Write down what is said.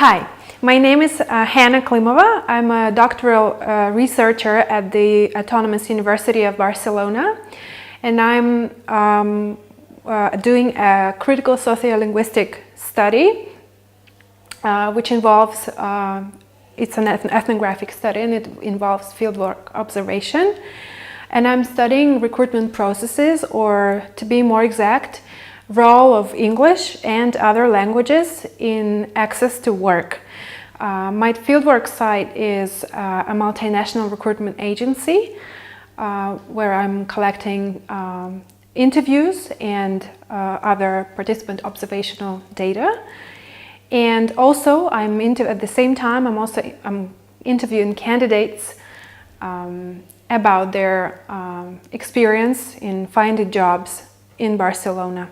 Hi, my name is Hanna Klimova. I'm a doctoral researcher at the Autonomous University of Barcelona, and I'm doing a critical sociolinguistic study, which involves, it's an ethnographic study, and it involves fieldwork observation. And I'm studying recruitment processes, or to be more exact, role of English and other languages in access to work. My fieldwork site is a multinational recruitment agency where I'm collecting interviews and other participant observational data. And also at the same time I'm interviewing candidates about their experience in finding jobs in Barcelona.